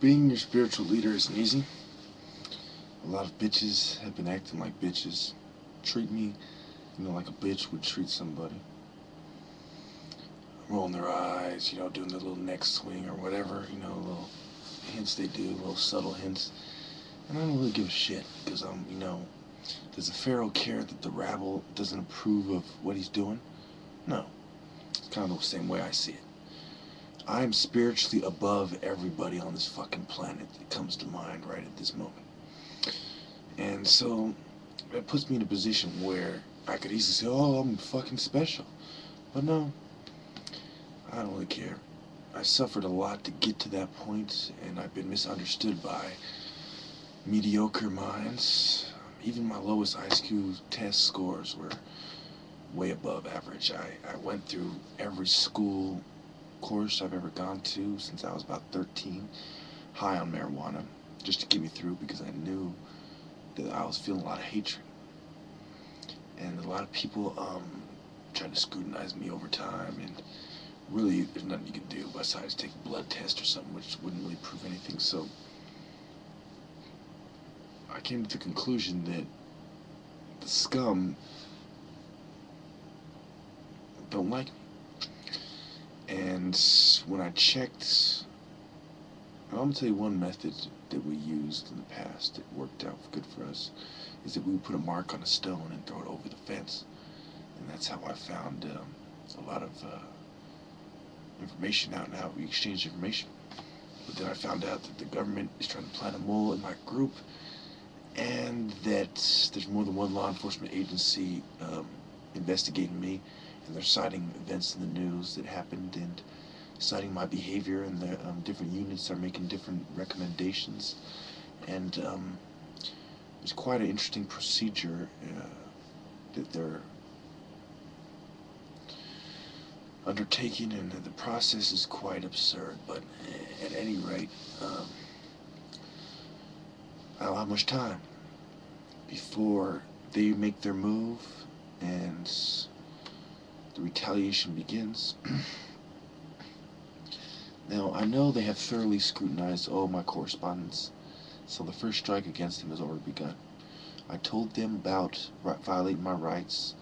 Being your spiritual leader isn't easy. A lot of bitches have been acting like bitches. Treat me, like a bitch would treat somebody. Rolling their eyes, doing their little neck swing or whatever, little hints they do, little subtle hints. And I don't really give a shit because does the Pharaoh care that the rabble doesn't approve of what he's doing? No. It's kind of the same way I see it. I'm spiritually above everybody on this fucking planet that comes to mind right at this moment. And so it puts me in a position where I could easily say, oh, I'm fucking special. But no, I don't really care. I suffered a lot to get to that point, and I've been misunderstood by mediocre minds. Even my lowest IQ test scores were way above average. I went through every school course I've ever gone to since I was about 13, high on marijuana, just to get me through because I knew that I was feeling a lot of hatred. And a lot of people tried to scrutinize me over time, and really there's nothing you can do besides take a blood test or something, which wouldn't really prove anything. So I came to the conclusion that the scum don't like me. And when I checked, I'm going to tell you one method that we used in the past that worked out good for us, is that we would put a mark on a stone and throw it over the fence. And that's how I found a lot of information out and how we exchanged information. But then I found out that the government is trying to plant a mole in my group, and that there's more than one law enforcement agency investigating me, and they're citing events in the news that happened and citing my behavior, and the different units are making different recommendations. And it's quite an interesting procedure that they're undertaking, and the process is quite absurd. But at any rate, I don't have much time before they make their move and the retaliation begins. Now, I know they have thoroughly scrutinized all my correspondence, so the first strike against them has already begun. I told them about violating my rights.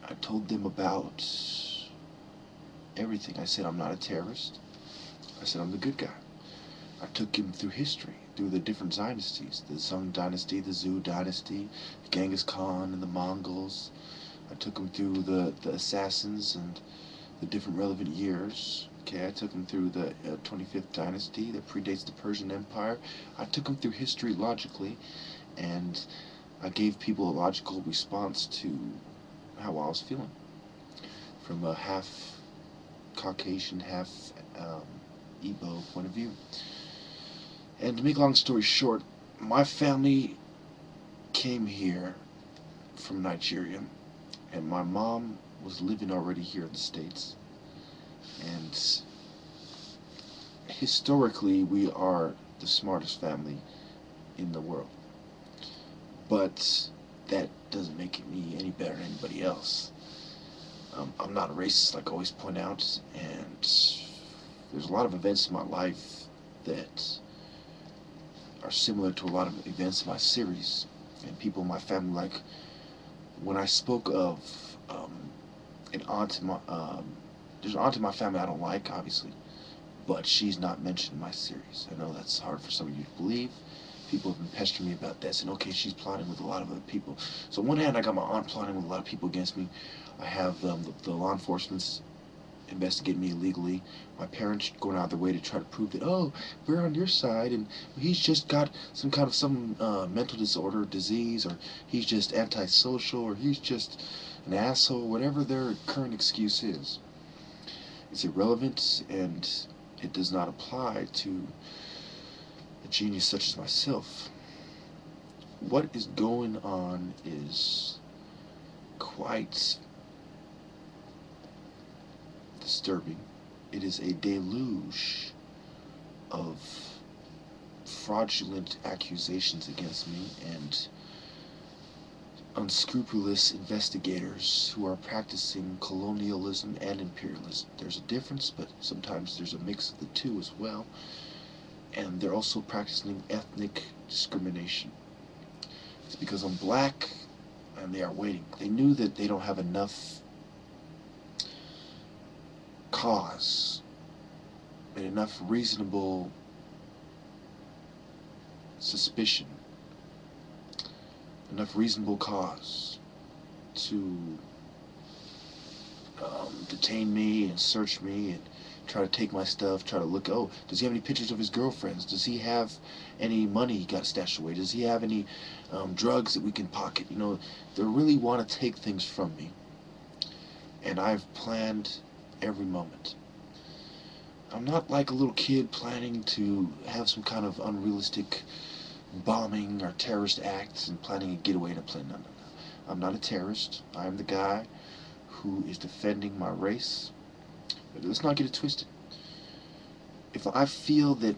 I told them about everything. I said I'm not a terrorist. I said I'm the good guy. I took him through history, through the different dynasties, the Sung dynasty, the Zhou dynasty, Genghis Khan and the Mongols. I took him through the assassins and the different relevant years. Okay, I took him through the 25th dynasty that predates the Persian Empire. I took him through history logically, and I gave people a logical response to how I was feeling, from a half Caucasian, half Igbo point of view. And to make a long story short, my family came here from Nigeria, and my mom was living already here in the States. And historically, we are the smartest family in the world. But that doesn't make me any better than anybody else. I'm not a racist, like I always point out, and there's a lot of events in my life that are similar to a lot of events in my series, and people in my family, like when I spoke of an aunt in my there's an aunt in my family I don't like, obviously, but she's not mentioned in my series. I know that's hard for some of you to believe. People have been pestering me about that, saying, okay, she's plotting with a lot of other people. So on one hand, I got my aunt plotting with a lot of people against me. I have the law enforcement investigating me illegally. My parents going out of their way to try to prove that, oh, we're on your side, and he's just got some kind of mental disorder, disease, or he's just antisocial, or he's just an asshole, whatever their current excuse is. It's irrelevant, and it does not apply to a genius such as myself. What is going on is quite disturbing. It is a deluge of fraudulent accusations against me and unscrupulous investigators who are practicing colonialism and imperialism. There's a difference, but sometimes there's a mix of the two as well. And they're also practicing ethnic discrimination. It's because I'm black, and they are waiting. They knew that they don't have enough cause and enough reasonable suspicion, enough reasonable cause to detain me and search me and try to take my stuff, try to look, oh, does he have any pictures of his girlfriends? Does he have any money he got stashed away? Does he have any drugs that we can pocket? You know, they really want to take things from me. And I've planned every moment. I'm not like a little kid planning to have some kind of unrealistic bombing or terrorist acts and planning a getaway in a plane. No, no, no. I'm not a terrorist. I am the guy who is defending my race. But let's not get it twisted. If I feel that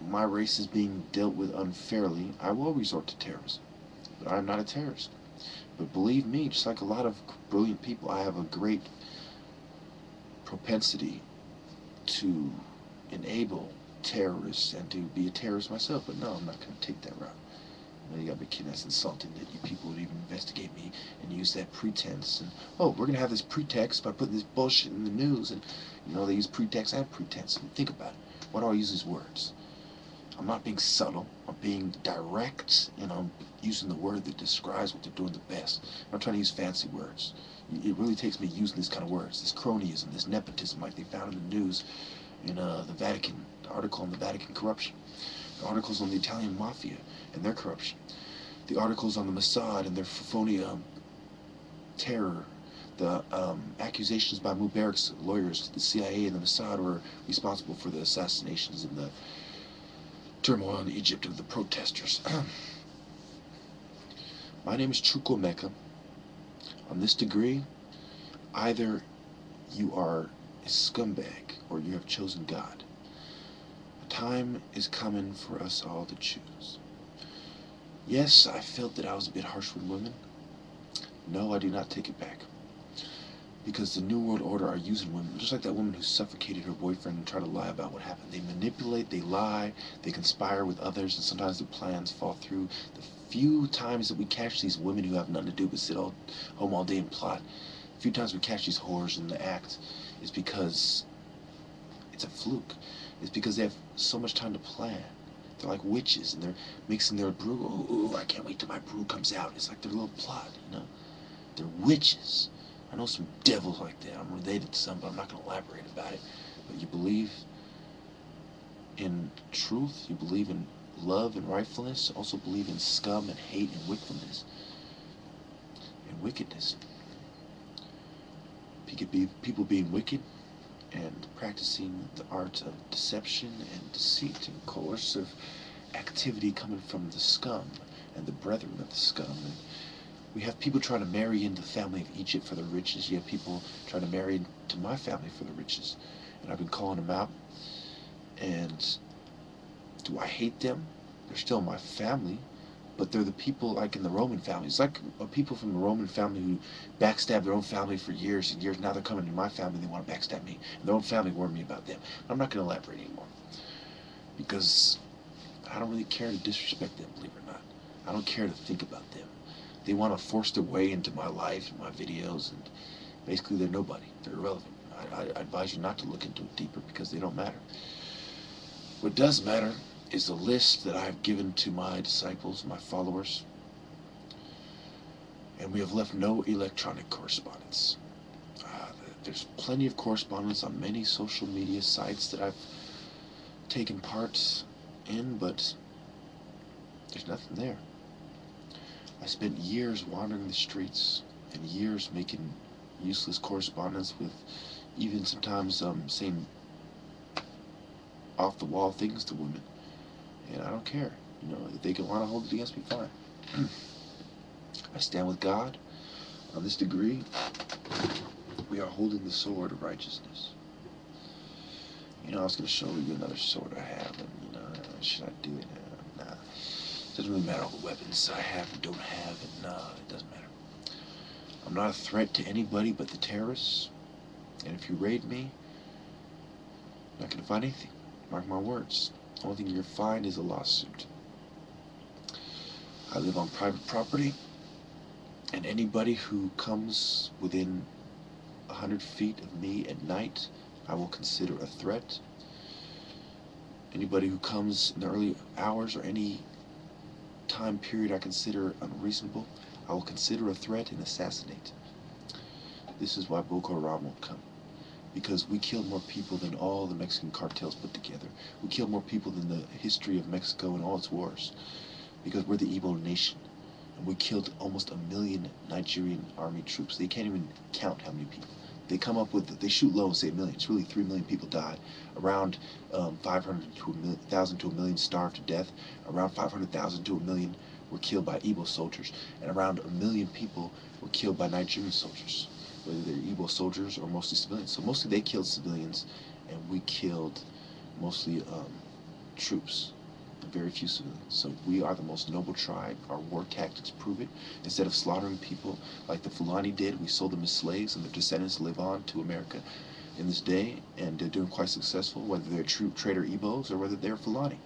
my race is being dealt with unfairly, I will resort to terrorism. But I'm not a terrorist. But believe me, just like a lot of brilliant people, I have a great propensity to enable terrorists and to be a terrorist myself. But no, I'm not going to take that route. You gotta be kidding. That's insulting that you people would even investigate me and use that pretense. And oh, we're gonna have this pretext by putting this bullshit in the news. And you know, they use pretext and pretense. And think about it. Why do I use these words? I'm not being subtle. I'm being direct, and I'm using the word that describes what they're doing the best. I'm not trying to use fancy words. It really takes me using these kind of words, this cronyism, this nepotism, like they found in the news in the Vatican, the article on the Vatican corruption, the articles on the Italian mafia and their corruption, the articles on the Mossad and their phony terror, the accusations by Mubarak's lawyers, the CIA and the Mossad were responsible for the assassinations and the turmoil in Egypt of the protesters. My name is Chuko Mecca. On this degree, either you are a scumbag or you have chosen God. The time is coming for us all to choose. Yes, I felt that I was a bit harsh with women. No, I do not take it back. Because the New World Order are using women, just like that woman who suffocated her boyfriend and tried to lie about what happened. They manipulate, they lie, they conspire with others, and sometimes their plans fall through. The few times that we catch these women who have nothing to do but sit home all day and plot, the few times we catch these whores in the act, is because it's a fluke. It's because they have so much time to plan. They're like witches, and they're mixing their brew. Ooh, I can't wait till my brew comes out. It's like their little plot, you know? They're witches. I know some devils like that. I'm related to some, but I'm not going to elaborate about it. But you believe in truth, you believe in love and rightfulness, also believe in scum and hate and wickedness. People being wicked and practicing the art of deception and deceit and coercive activity coming from the scum and the brethren of the scum. And we have people trying to marry into the family of Egypt for the riches. You have people trying to marry into my family for the riches. And I've been calling them out. And do I hate them? They're still my family. But they're the people like in the Roman family. It's like people from the Roman family who backstab their own family for years and years. Now they're coming to my family and they want to backstab me. And their own family warned me about them. I'm not going to elaborate anymore. Because I don't really care to disrespect them, believe it or not. I don't care to think about them. They want to force their way into my life and my videos, and basically they're nobody. They're irrelevant. I advise you not to look into it deeper because they don't matter. What does matter is the list that I've given to my disciples, my followers, and we have left no electronic correspondence. There's plenty of correspondence on many social media sites that I've taken part in, but there's nothing there. I spent years wandering the streets and years making useless correspondence with even sometimes saying off-the-wall things to women. And I don't care. You know, if they can want to hold it against me, fine. I stand with God. On this degree, we are holding the sword of righteousness. You know, I was going to show you another sword I have, and, you know, should I do it? Nah. It doesn't really matter all the weapons I have and don't have, and no, it doesn't matter. I'm not a threat to anybody but the terrorists, and if you raid me, you're not going to find anything. Mark my words. Only thing you're find is a lawsuit. I live on private property, and anybody who comes within 100 feet of me at night, I will consider a threat. Anybody who comes in the early hours or any time period I consider unreasonable, I will consider a threat and assassinate. This is why Boko Haram won't come. Because we killed more people than all the Mexican cartels put together. We killed more people than the history of Mexico and all its wars. Because we're the Igbo nation. And we killed almost 1 million Nigerian army troops. They can't even count how many people. They come up with, they shoot low and say 1 million. It's really 3 million people died. Around 500,000 to 1 million starved to death. Around 500,000 to 1 million were killed by Igbo soldiers. And around 1 million people were killed by Nigerian soldiers, whether they're Igbo soldiers or mostly civilians. So mostly they killed civilians, and we killed mostly troops, very few civilians. So we are the most noble tribe. Our war tactics prove it. Instead of slaughtering people like the Fulani did, we sold them as slaves, and their descendants live on to America in this day, and they're doing quite successful, whether they're true trader Igbos or whether they're Fulani.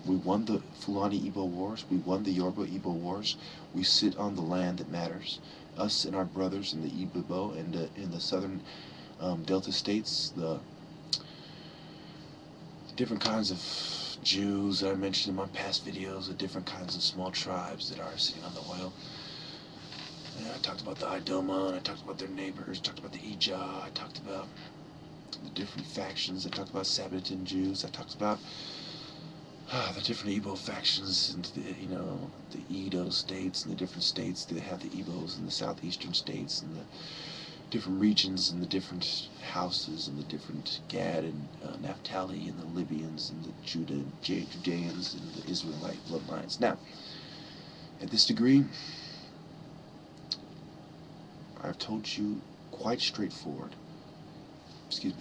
We won the Fulani Igbo wars. We won the Yoruba Igbo wars. We sit on the land that matters. Us and our brothers in the Igbo and in the southern Delta states, the different kinds of Jews that I mentioned in my past videos, the different kinds of small tribes that are sitting on the oil. And I talked about the Idoma, I talked about their neighbors, I talked about the Ija, I talked about the different factions, I talked about Sabbatan Jews, I talked about the different Igbo factions, and the Edo states and the different states that have the Igbos in the southeastern states, and the different regions and the different houses and the different Gad and Naphtali and the Libyans and the Judeans and the Israelite bloodlines. Now, at this degree, I've told you quite straightforward,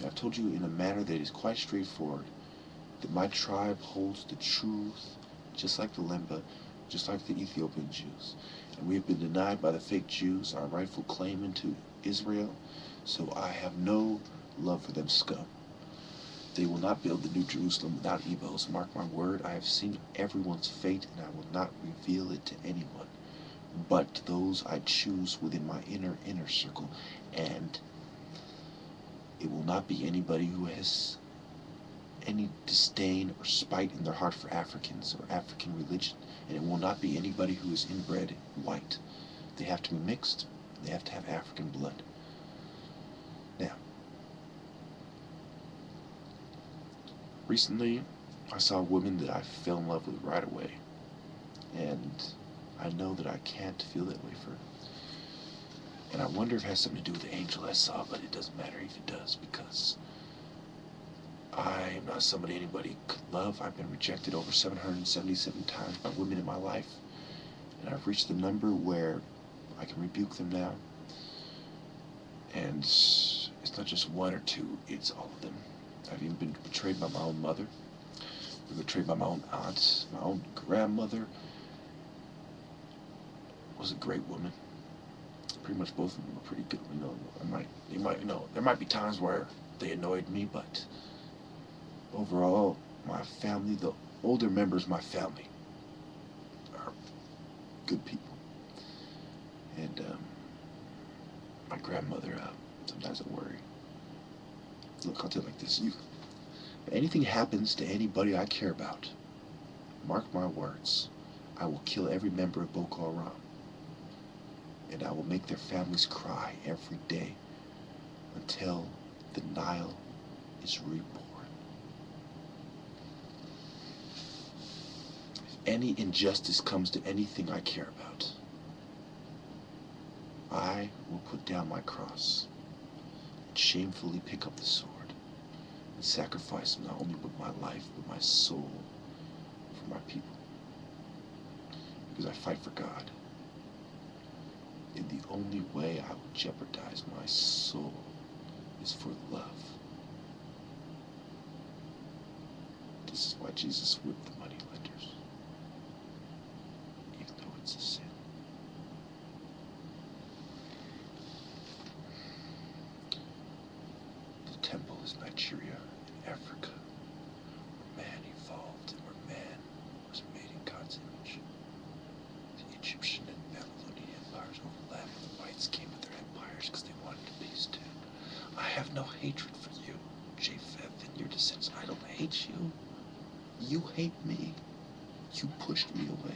I've told you in a manner that is quite straightforward, that my tribe holds the truth, just like the Lemba, just like the Ethiopian Jews. And we have been denied by the fake Jews our rightful claim into Israel, so I have no love for them scum. They will not build the New Jerusalem without Igbos. Mark my word, I have seen everyone's fate, and I will not reveal it to anyone, but those I choose within my inner circle, and it will not be anybody who has any disdain or spite in their heart for Africans or African religion, and it will not be anybody who is inbred white. They have to be mixed. They have to have African blood. Now, recently I saw a woman that I fell in love with right away, and I know that I can't feel that way for her. And I wonder if it has something to do with the angel I saw, but it doesn't matter if it does, because I am not somebody anybody could love. I've been rejected over 777 times by women in my life, and I've reached the number where I can rebuke them now. And it's not just one or two, it's all of them. I've even been betrayed by my own mother, been betrayed by my own aunt. My own grandmother was a great woman. Pretty much both of them were pretty good. There might be times where they annoyed me, but overall, my family, the older members of my family, are good people. And my grandmother, sometimes I worry. Look, I'll tell you like this. If anything happens to anybody I care about, mark my words, I will kill every member of Boko Haram. And I will make their families cry every day until the Nile is reborn. If any injustice comes to anything I care about, I will put down my cross and shamefully pick up the sword and sacrifice not only with my life, but my soul for my people. Because I fight for God. And the only way I will jeopardize my soul is for love. This is why Jesus whipped the money lenders, even though it's a sin. The temple is Nigeria in Africa, where man evolved descendants came with their empires because they wanted peace too. I have no hatred for you, Japheth, and your descendants. I don't hate you. You hate me. You pushed me away.